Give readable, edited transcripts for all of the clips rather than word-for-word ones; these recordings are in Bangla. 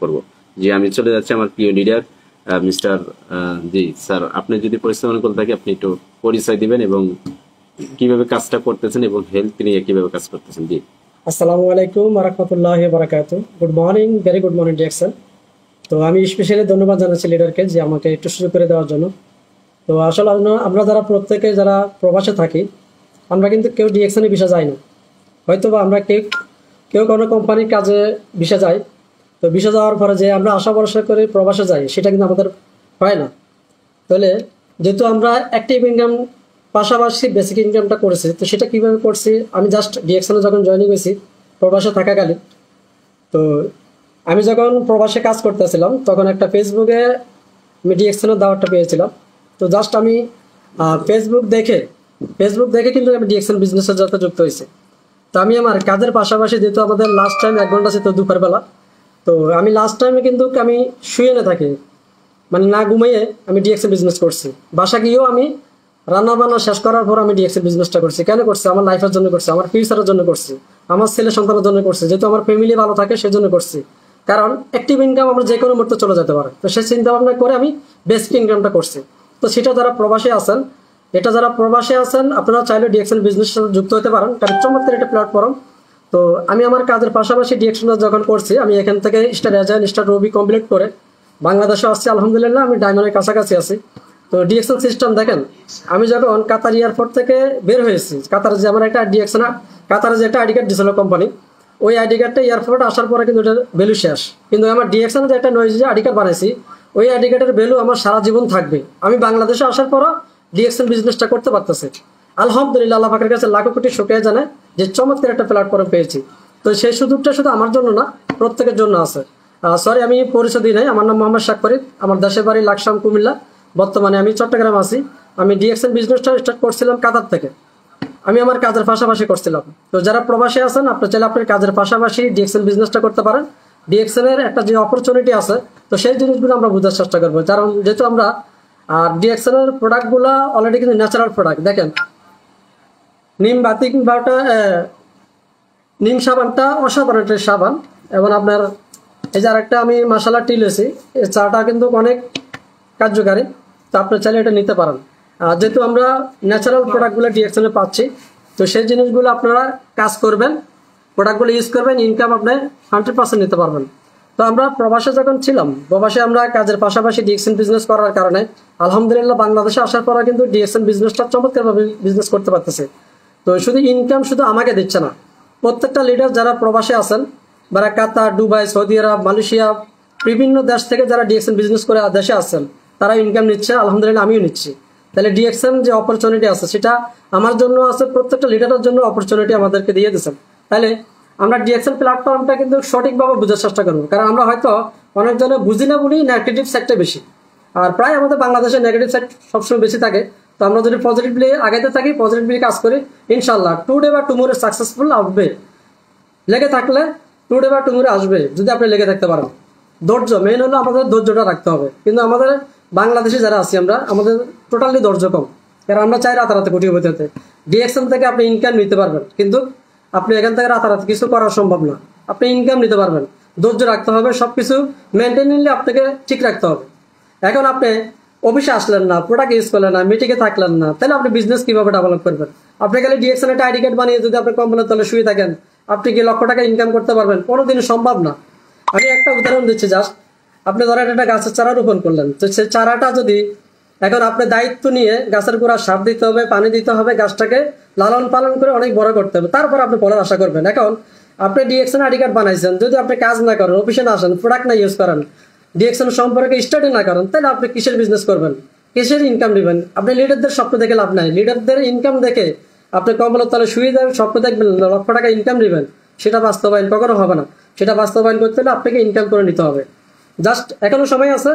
করব। জি, আমি চলে যাচ্ছি আমার প্রিয় লিডার মিস্টার জি স্যার, আপনি যদি পরিশ্রম করে থাকি আপনি একটু পরিচয় দিবেন এবং কিভাবে কাজটা করতেছেন এবং হেলথ নিয়ে কিভাবে কাজ করতেছেন। জি, আসসালামু আলাইকুম ওয়া রাহমাতুল্লাহি ওয়া বারাকাতুহু। Good morning, very good morning direction. তো আমি স্পেশালি ধন্যবাদ জানাচ্ছি লিডারকে যে আমাকে একটু সুযোগ করে দেওয়ার জন্য। তো আসলে আমরা যারা প্রত্যেকে যারা প্রবাসে থাকি, আমরা কিন্তু কেউ ডিরেকশনে ভিসা যাই না। হয়তো বা আমরা কেউ কেউ কোনো কোম্পানির কাজে ভিসা যাই, তো ভিসা যাওয়ার পরে যে আমরা আশা ভরসা করে প্রবাসে যাই সেটা কিন্তু আমাদের হয় না। তাহলে যেহেতু আমরা অ্যাক্টিভ ইনকাম পাশাপাশি বেসিক ইনকামটা করেছি, তো সেটা কীভাবে করছি, আমি জাস্ট ডিরেকশনে যখন জয়েনিং হয়েছি প্রবাসে থাকাকালীন, তো আমি যখন প্রবাসে কাজ করতেছিলাম তখন একটা ফেসবুকে আমি ডিরেকশনের দাওয়াতটা পেয়েছিলাম। তো জাস্ট আমি ফেসবুক দেখে কিন্তু আমি ডিরেকশন বিজনেসের সাথে যুক্ত হয়েছি। তো আমি আমার কাজের পাশাপাশি, যেহেতু আমাদের লাস্ট টাইম 1 ঘন্টা ছিল দুপুরবেলা, তো আমি লাস্ট টাইমে কিন্তু আমি শুয়ে না থাকি, মানে না ঘুমিয়ে আমি ডিরেকশন বিজনেস করছি। বাসা গিয়েও আমি রান্না বান্না শেষ করার পর আমি ডিরেকশন বিজনেসটা করছি। কেন করছি? আমার লাইফের জন্য করছি, আমার ফিউচারের জন্য করছি, আমার ছেলে সন্তানের জন্য করছি, যেহেতু আমার ফ্যামিলি ভালো থাকে সেজন্য করছি। কারণ অ্যাক্টিভ ইনকাম আমরা যে কোনো মুহূর্তে চলে যেতে পারে, তো সেই চিন্তা ভাবনা করে আমি বেসিক ইনকামটা করছি। তো সেটা যারা প্রবাসী আছেন, আপনারা চাইলে ডিরেকশন বিজনেসের সাথে যুক্ত হতে পারেন, কারণ চমৎকার একটা প্ল্যাটফর্ম। তো আমি আমার কাজের পাশাপাশি ডিরেকশনটা যখন করছি, আমি এখান থেকে স্টার এজাইন, স্টার রবি কমপ্লিট করে বাংলাদেশে আসছি। আলহামদুলিল্লাহ আমি ডায়মন্ডের কাছাকাছি আছি। তো ডিরেকশন সিস্টেম দেখেন, আমি যখন কাতার এয়ারপোর্ট থেকে বের হয়েছি, কাতারে যে আমার একটা ডিরেকশন, কাতারে যে একটা আইডি কার্ড দিয়েছিল কোম্পানি, ওই আইডি কার্ডটা এয়ারপোর্টে আসার পরে কিন্তু ওটার ভ্যালু শেষ। কিন্তু আমার ডিরেকশনে যে একটা নয়েজ আইডি কার্ড বানাইছি, ওই আইডি কার্ডের ভ্যালু আমার সারা জীবন থাকবে। আমি বাংলাদেশে আসার পরও ডিরেকশন বিজনেসটা করতে পারতেছি। আলহামদুলিল্লাহ, আল্লাহ পাকের কাছে লাখো কোটি শুকরিয়া জানাই যে চমৎকার একটা প্ল্যাটফর্ম পেয়েছি। তো সেই সুযোগটা শুধু আমার জন্য না, প্রত্যেকের জন্য আছে। সরি, আমি পরিচয় দিই নাই। আমার নাম মোহাম্মদ শাকফরিদ, আমার দেশের বাড়ি লাকসাম, কুমিল্লা। বর্তমানে আমি চট্টগ্রাম আছি। আমি ডিরেকশন বিজনেসটা স্টার্ট করছিলাম কাতার থেকে। আমি আমার কাজের পাশাপাশি করছিলাম। তো যারা প্রবাসী আছেন, আপনি চাইলে আপনার কাজের পাশাপাশি ডিরেকশন বিজনেসটা করতে পারেন। ডিরেকশনের একটা যে অপরচুনিটি আছে, তো সেই জিনিসগুলো আমরা বোঝার চেষ্টা করবো। কারণ যেহেতু আমরা ডিরেকশনের প্রোডাক্টগুলো অলরেডি কিন্তু ন্যাচারাল প্রোডাক্ট। দেখেন, নিম বাতি কিংবা নিম সাবানটা অসাধারণ একটা সাবান। এবং আপনার এই যে আরেকটা আমি মশলা টি লেছি, এই চাটা কিন্তু অনেক কার্যকারী। তো আপনি চাইলে এটা নিতে পারেন। আর যেহেতু আমরা ন্যাচারাল প্রোডাক্টগুলো ডিরেকশনে পাচ্ছি, তো সেই জিনিসগুলো আপনারা কাজ করবেন, প্রোডাক্টগুলো ইউজ করবেন, ইনকাম আপনি 100% নিতে পারবেন। তো আমরা প্রবাসে যখন ছিলাম, প্রবাসে আমরা কাজের পাশাপাশি ডিরেকশন বিজনেস করার কারণে আলহামদুলিল্লাহ বাংলাদেশে আসার পরে কিন্তু ডিরেকশন বিজনেসটা চমৎকারভাবে বিজনেস করতে পারতেছে। তো শুধু ইনকাম শুধু আমাকে দিচ্ছে না, প্রত্যেকটা লিডার যারা প্রবাসে আছেন, যারা কাতার, দুবাই, সৌদি আরব, মালয়েশিয়া, বিভিন্ন দেশ থেকে যারা ডিরেকশন বিজনেস করে দেশে আসছেন, তারা ইনকাম নিচ্ছে। আলহামদুলিল্লাহ আমিও নিচ্ছি। তাহলে ডিরেকশন যে অপরচুনিটি আছে সেটা আমার জন্য আছে, প্রত্যেকটা লিডারের জন্য অপরচুনিটি আমাদেরকে দিয়ে দিচ্ছেন। তাহলে আমরা ডিরেকশন প্ল্যাটফর্মটা কিন্তু সঠিকভাবে বোঝার চেষ্টা করবো। কারণ আমরা হয়তো অনেকজনে বুঝি না বলি নেগেটিভ সাইডটা বেশি, আর প্রায় আমাদের বাংলাদেশে নেগেটিভ সাইড সবসময় বেশি থাকে। তো আমরা যদি পজিটিভলি আগাইতে থাকি, পজিটিভলি কাজ করি, ইনশাল্লাহ টুডে বা টুমোরে সাকসেসফুল আসবে। লেগে থাকলে টুডে বা টুমোরে আসবে, যদি আপনি লেগে থাকতে পারেন। ধৈর্য মেন হলো, আমাদের ধৈর্যটা রাখতে হবে। কিন্তু আমাদের বাংলাদেশে যারা আছি আমরা, আমাদের টোটালি ধৈর্য কম। কারণ আমরা চাই রাতারাতি কোটিপতি হতে। ডিরেকশন থেকে আপনি ইনকাম নিতে পারবেন, কিন্তু আপনি এখান থেকে রাতারাতি কিছু করা সম্ভব না। আপনি ইনকাম নিতে পারবেন, ধৈর্য রাখতে হবে, সবকিছু মেনটেনলি আপনাকে ঠিক রাখতে হবে। এখন আপনি অফিসে আসলেন না, প্রোডাক্ট ইউজ করলেন না, মিটিংয়ে থাকলেন না, তাহলে আপনি বিজনেস কিভাবে ডেভেলপ করবেন? আপনি খালি ডিরেকশন একটা আইডি কার্ড বানিয়ে যদি আপনি কোম্পানির তলে শুয়ে থাকেন, আপনি কি লক্ষ টাকা ইনকাম করতে পারবেন? কোনোদিনই সম্ভব না। আমি একটা উদাহরণ দিচ্ছি জাস্ট। আপনি ধরেন একটা গাছের চারা রোপণ করলেন, তো সেই চারাটা যদি এখন আপনি দায়িত্ব নিয়ে গাছের গোড়া সার দিতে হবে, পানি দিতে হবে, গাছটাকে লালন পালন করে অনেক বড় করতে হবে, তারপর আপনি ফলের আশা করবেন। এখন আপনি ডিরেকশন আইডি কার্ড বানাইছেন, যদি আপনি কাজ না করেন, অফিসে না আসেন, প্রোডাক্ট না ইউজ করেন, ডিরেকশন সম্পর্কে স্টাডি না করেন, তাহলে আপনি কিসের বিজনেস করবেন? কিসের ইনকাম নেবেন? আপনি লিডারদের স্বপ্ন দেখে লাভ নাই। লিডারদের ইনকাম দেখে আপনি কম্বলের তলে শুয়ে যাবেন, স্বপ্ন দেখবেন লক্ষ টাকা ইনকাম নেবেন, সেটা বাস্তবায়ন কখনো হবে না। সেটা বাস্তবায়ন করতে হলে আপনাকে ইনকাম করে নিতে হবে। জাস্ট এখনো সময় আছে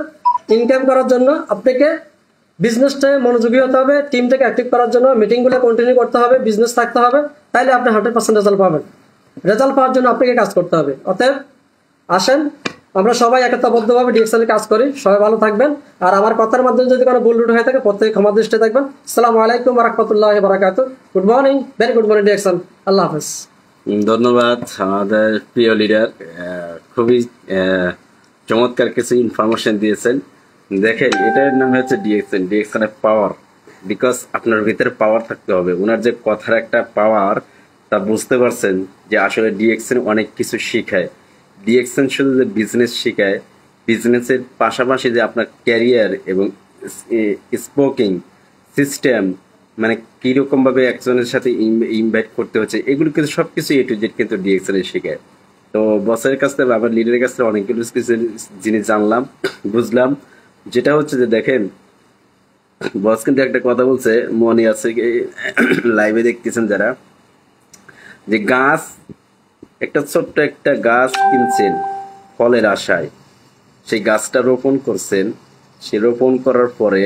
ইনকাম করার জন্য। আপনাকে বিজনেসটায় মনোযোগী হতে হবে, টিমটাকে অ্যাক্টিভ করার জন্য মিটিংগুলো কন্টিনিউ করতে হবে, বিজনেস থাকতে হবে, তাইলে আপনি 100% রেজাল্ট পাবেন। রেজাল্ট পাওয়ার জন্য আপনাকে কাজ করতে হবে। অতএব আসেন, আমরা সবাই একতাবদ্ধভাবে ডিরেকশনে কাজ করি। সবাই ভালো থাকবেন। আর আমার কথার মাধ্যমে যদি কোনো ভুল টুট হয়ে থাকে, প্রত্যেকে ক্ষমা দৃষ্টি থাকবেন। আসসালামু আলাইকুম ওয়া রাহমাতুল্লাহি ওয়া বারাকাতুহু। Good morning, very good morning direction. আল্লাহ হাফেজ। ধন্যবাদ আমাদের প্রিয় লিডার। খুবই চমৎকার কিছু ইনফরমেশন দিয়েছেন। দেখেন এটার নাম হচ্ছে ডিএক্সএন, ডিএক্সএন এর পাওয়ার। বিকজ আপনার ভিতরে পাওয়ার থাকতে হবে। ওনার যে কথার একটা পাওয়ার, তা বুঝতে পারছেন যে আসলে ডিএক্সএন অনেক কিছু শিখায়। ডিএক্সএন শুধু যে বিজনেস শিখায়, বিজনেসের পাশাপাশি যে আপনার ক্যারিয়ার এবং স্পোকিং সিস্টেম, মানে কিরকম ভাবে একজনের সাথে ইনভাইট করতে হচ্ছে, এগুলো কিন্তু সবকিছু এ টু জেড কিন্তু ডিএক্সএন এ শেখায়। তো বসের কাছ থেকে আবার লিডারের কাছ থেকে অনেকগুলো কিছু জিনিস জানলাম, বুঝলাম। যেটা হচ্ছে যে দেখেন, বস কিন্তু একটা কথা বলছে, মনে আছে লাইভে দেখতেছেন যারা, যে গাছ, একটা ছোট্ট একটা গাছ কিনছেন ফলের আশায়, সেই গাছটা রোপণ করছেন। সে রোপণ করার পরে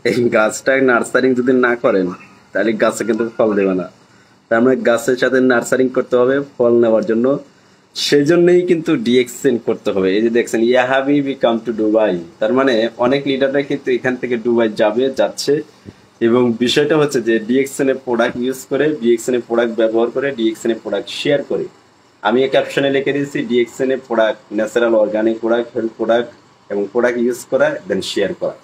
এই গাছটা নার্সারিং যদি না করেন তাহলে গাছে কিন্তু ফল দেবে না। তার মানে গাছের সাথে নার্সারিং করতে হবে ফল নেওয়ার জন্য। সেই জন্যই কিন্তু ডিএক্সএন করতে হবে। এই যে দেখছেন, ইয়া হাবিবি কাম টু দুবাই, তার মানে অনেক লিডাররা কিন্তু এখান থেকে দুবাই যাচ্ছে। এবং বিষয়টা হচ্ছে যে ডিএক্সএন এর প্রোডাক্ট ইউজ করে, ডিএক্সএন এর প্রোডাক্ট ব্যবহার করে, ডিএক্সএন এর প্রোডাক্ট শেয়ার করে। আমি এই ক্যাপশনে লিখে দিয়েছি, ডিএক্সএন এর product, natural organic product, health product এবং প্রোডাক্ট ইউজ করা দেন শেয়ার করা।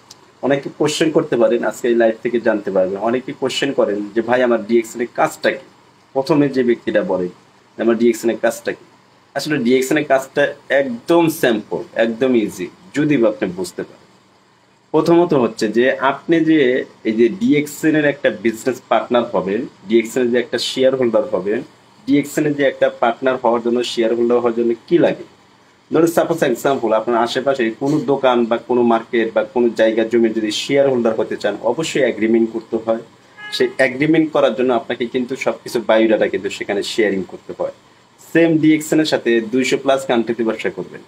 অনেকে কোশ্চেন করতে পারেন, আজকে এই লাইভ থেকে জানতে পারবেন। অনেকে কোশ্চেন করেন যে ভাই আমার ডিএক্সএন এর কাজটা কি। প্রথমে যে ব্যক্তিটা বলে আমার ডিএক্সএন এর কাজটা কি, আসলে ডিএক্সএন এর কাজটা একদম সিম্পল, একদম ইজি, যদি আপনি বুঝতে পারেন। প্রথমত হচ্ছে যে আপনি যে এই যে ডিএক্সএন এর একটা বিজনেস পার্টনার হবেন, ডিএক্সএন এর যে একটা শেয়ার হোল্ডার হবেন, ডিএক্সএন এর যে একটা পার্টনার হওয়ার জন্য, শেয়ার হোল্ডার হওয়ার জন্য কি লাগে। ধরুন সাপোজ এক্সাম্পল, আপনার আশেপাশে কোনো দোকান বা কোনো মার্কেট বা কোনো জায়গা জমি যদি শেয়ার হোল্ডার হতে চান, অবশ্যই এগ্রিমেন্ট করতে হয়। সেই এগ্রিমেন্ট করার জন্য আপনাকে কিন্তু সবকিছু বায়োডাটা কিন্তু সেখানে শেয়ারিং করতে হয়। সেম ডিএক্সএন এর সাথে 200+ কান্ট্রিতে ব্যবসা করবেন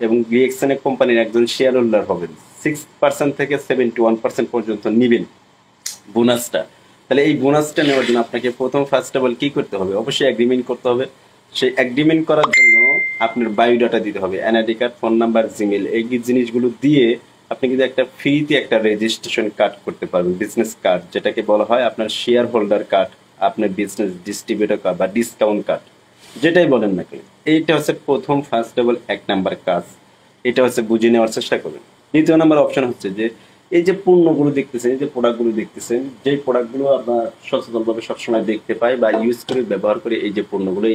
এবং ডিএক্সএন এর কোম্পানির একজন শেয়ার হোল্ডার হবেন, 6% থেকে 71% পর্যন্ত নিবেন বোনাসটা। তাহলে এই বোনাসটা নেওয়ার জন্য আপনাকে প্রথম ফার্স্ট অফ অল কি করতে হবে, অবশ্যই এগ্রিমেন্ট করতে হবে। সেই এগ্রিমেন্ট করার জন্য আপনার বায়োডাটা দিতে হবে, NID card, phone number, Gmail, এই জিনিসগুলো দিয়ে আপনি কিন্তু একটা ফ্রিতে একটা রেজিস্ট্রেশন কার্ড করতে পারবেন, বিজনেস কার্ড, যেটাকে বলা হয় আপনার শেয়ার হোল্ডার কার্ড, আপনার বিজনেস ডিস্ট্রিবিউটর কার্ড বা ডিসকাউন্ট কার্ড, যেটাই বলেন না কেন। এইটা হচ্ছে প্রথম ফার্স্ট অফ অল 1 নাম্বার কাজ। এটা হচ্ছে বুঝে নেওয়ার চেষ্টা করবেন। দ্বিতীয় নাম্বার অপশন হচ্ছে যে এই যে পণ্যগুলো দেখতেছেন, এই যে প্রোডাক্টগুলো দেখতেছেন, যে প্রোডাক্টগুলো আমরা সচেতনভাবে সবসময় দেখতে পাই বা ইউজ করে ব্যবহার করে, এই যে পণ্যগুলো,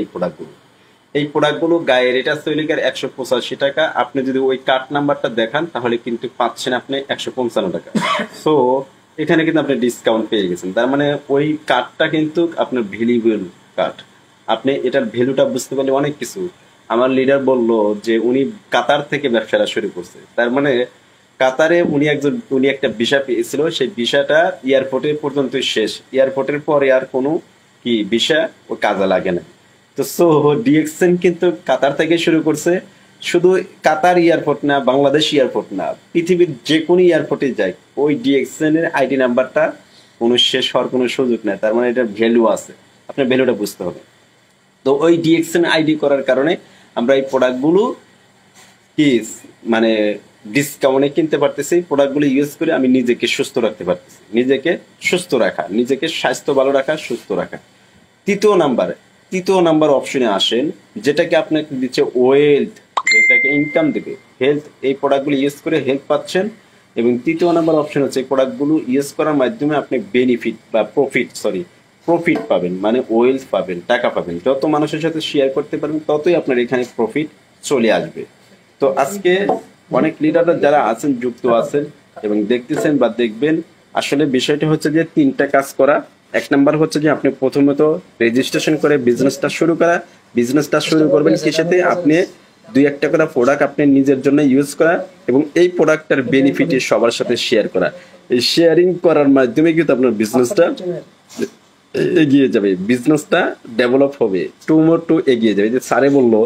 এই প্রোডাক্টগুলো গায়ে রেট আছে ওই লিগার 185 টাকা। আপনি যদি ওই কার্ড নাম্বারটা দেখান তাহলে কিন্তু পাচ্ছেন আপনি 155 টাকা। সো এখানে কিন্তু আপনি ডিসকাউন্ট পেয়ে গেছেন। তার মানে ওই কার্ডটা কিন্তু আপনার ভ্যালুয়েবল কার্ড। আপনি এটার ভ্যালুটা বুঝতে পারলে অনেক কিছু। আমার লিডার বলল যে উনি কাতার থেকে ব্যবসাটা শুরু করছে। তার মানে কাতারে উনি একটা ভিসা পেয়েছিল, সেই ভিসাটা এয়ারপোর্টে পর্যন্তই শেষ। এয়ারপোর্টের পরে আর কোনো কি ভিসা ও কাজে লাগে না। তো সো ডিএক্সএন কিন্তু কাতার থেকে শুরু করছে। শুধু কাতার এয়ারপোর্ট না, বাংলাদেশ এয়ারপোর্ট না, পৃথিবীর যে কোনো এয়ারপোর্টে যায় ওই ডিএক্সএন এর আইডি নাম্বারটা কোনো শেষ হওয়ার কোনো সুযোগ নেই। তার মানে এটার ভ্যালু আছে, আপনার ভ্যালুটা বুঝতে হবে। তো ওই ডিএক্সএন আইডি করার কারণে আমরা এই প্রোডাক্টগুলো কি মানে ডিসকাউন্টে কিনতে পারতেছি। প্রোডাক্টগুলো ইউজ করে আমি নিজেকে সুস্থ রাখতে পারতেছি, নিজেকে সুস্থ রাখা, নিজেকে স্বাস্থ্য ভালো রাখা, সুস্থ রাখা। তৃতীয় নাম্বার অপশনে আসেন, যেটাকে আপনাকে দিচ্ছে ওয়েলথ, যেটাকে ইনকাম দেবে, হেলথ। এই প্রোডাক্টগুলো ইউজ করে হেলথ পাচ্ছেন। এবং তৃতীয় নাম্বার অপশন হচ্ছে এই প্রোডাক্টগুলো ইউজ করার মাধ্যমে আপনি বেনিফিট বা প্রফিট পাবেন, মানে ওয়েলথ পাবেন, টাকা পাবেন। যত মানুষের সাথে শেয়ার করতে পারবেন ততই আপনার এখানে প্রফিট চলে আসবে। তো আজকে অনেক লিডাররা যারা আছেন, যুক্ত আছেন এবং দেখতেছেন বা দেখবেন, আসলে বিষয়টা হচ্ছে যে 3টা কাজ করা। 1 নাম্বার হচ্ছে যে আপনি প্রথমত রেজিস্ট্রেশন করে বিজনেসটা শুরু করবেন। কিসেতে? আপনি 2-1টা করে প্রোডাক্ট আপনি নিজের জন্য ইউজ করা এবং এই প্রোডাক্টটার বেনিফিট সবার সাথে শেয়ার করা। এই শেয়ারিং করার মাধ্যমে কিন্তু আপনার বিজনেসটা এগিয়ে যাবে, বিজনেসটা ডেভেলপ হবে, টু এগিয়ে যাবে। যে স্যারে বললো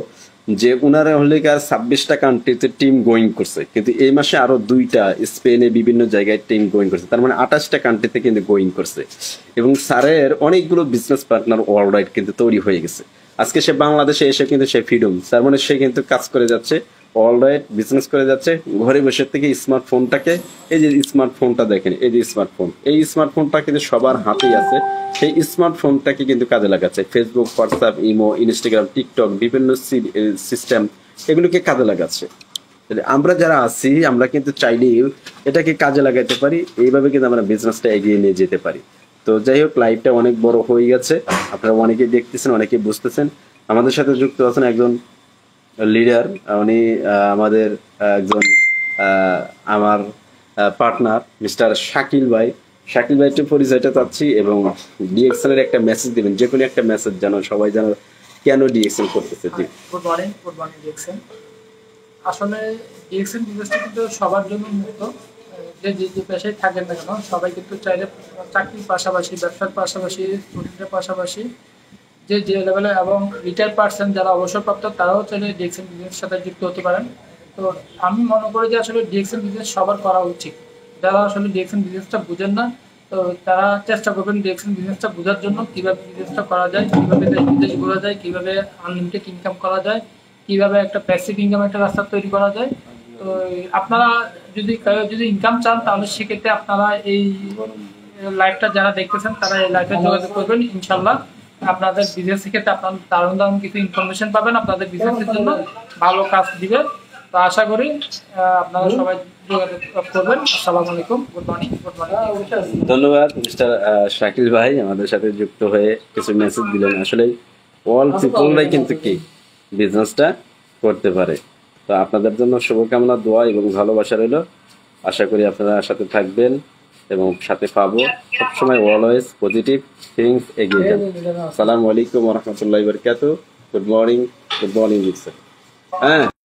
যে উনারা হলে 26টা কান্ট্রিতে টিম গোয়িং করছে, কিন্তু এই মাসে আরো 2টা স্পেনে বিভিন্ন জায়গায় টিম গোয়িং করছে। তার মানে 28টা কান্ট্রিতে কিন্তু গোয়িং করছে। এবং স্যারের অনেকগুলো বিজনেস পার্টনার ওয়ার্ল্ড ওয়াইড কিন্তু তৈরি হয়ে গেছে। আজকে সে বাংলাদেশে এসে কিন্তু সে ফ্রিডম, তার মানে সে কিন্তু কাজ করে যাচ্ছে, ওয়ার্ল্ড ওয়াইড বিজনেস করে যাচ্ছে ঘরে বসে থেকে। স্মার্টফোনটাকে, এই যে স্মার্টফোনটা দেখেন, এই যে এই স্মার্টফোনটা কিন্তু সবার হাতেই আছে। সেই স্মার্টফোনটাকে কিন্তু কাজে লাগাচ্ছে, Facebook, WhatsApp, imo, Instagram, TikTok, বিভিন্ন সিস্টেম, এগুলোকে কাজে লাগাচ্ছে। তাহলে আমরা যারা আছি আমরা কিন্তু চাইলেই এটাকে কাজে লাগাতে পারি, এইভাবে কিন্তু আমরা বিজনেসটা এগিয়ে নিয়ে যেতে পারি। তো যাই হোক, লাইভটা অনেক বড় হয়ে গেছে, আপনারা অনেকেই দেখতেছেন, অনেকেই বুঝতেছেন। আমাদের সাথে যুক্ত আছেন একজন লিডার, উনি আমাদের একজন আমার পার্টনার মিস্টার শাকিল ভাই। শাকিল ভাই একটু পরিচয়টা চাচ্ছি এবং ডিএক্সএল এর একটা মেসেজ দিবেন, যে কোনো একটা মেসেজ যেন সবাই যেন কেন ডিএক্সএল করতেছে। জি, গুড মর্নিং ডিএক্সএন। আসলে ডিএক্সএন বিজনেসটা কিন্তু সবার জন্য মুক্ত। যে যে যে পেশায় থাকেন না কেন, সবাই কিন্তু চাইলে চাকরির পাশাপাশি, ব্যবসার পাশাপাশি, স্টুডেন্টের পাশাপাশি যে যে লেভেলে এবং রিটায়ার পার্সন যারা অবসরপ্রাপ্ত তারাও চাইলে ডিএক্সএন বিজনেসের সাথে যুক্ত হতে পারেন। তো আমি মনে করি যে আসলে ডিএক্সএন বিজনেস সবার করা উচিত। যারা আসলে ডিএক্সএন বিজনেসটা বুঝেন না, তো তারা চেষ্টা করবেন ডিএক্সএন বিজনেসটা বোঝার জন্য, কিভাবে বিজনেসটা করা যায়, কিভাবে দেশ বিদেশ ঘোরা যায়, কিভাবে আনলিমিটেড ইনকাম করা যায়, কিভাবে একটা প্যাসিভ ইনকাম একটা রাস্তা তৈরি করা যায়। তো আপনারা যদি ইনকাম চান, তাহলে সেক্ষেত্রে আপনারা এই লাইভটা যারা দেখতেছেন তারা এই লাইভে যোগাযোগ করবেন। ইনশাল্লাহ আপনাদের বিজনেস ক্ষেত্রে আপনার দারুণ দারুণ কিছু ইনফরমেশন পাবেন, আপনাদের বিজনেসের জন্য ভালো কাজ দিবে। তো আশা করি আপনারা সবাই যোগাযোগ করবেন। আসসালামু আলাইকুম, গুড মর্নিং। ধন্যবাদ মিস্টার শাকিল ভাই, আমাদের সাথে যুক্ত হয়ে কিছু মেসেজ দিলেন। আসলে অল পিপলরাই কিন্তু কি বিজনেসটা করতে পারে। তো আপনাদের জন্য শুভকামনা, দোয়া এবং ভালোবাসা রইল। আশা করি আপনারা সাথে থাকবেন এবং সাথে পাবো সবসময় অলওয়েজ পজিটিভ থিংস এগিয়ে যান। আসসালামু আলাইকুম ওয়া রাহমাতুল্লাহি ওয়া বারাকাতুহু। Good morning, good morning. হ্যাঁ।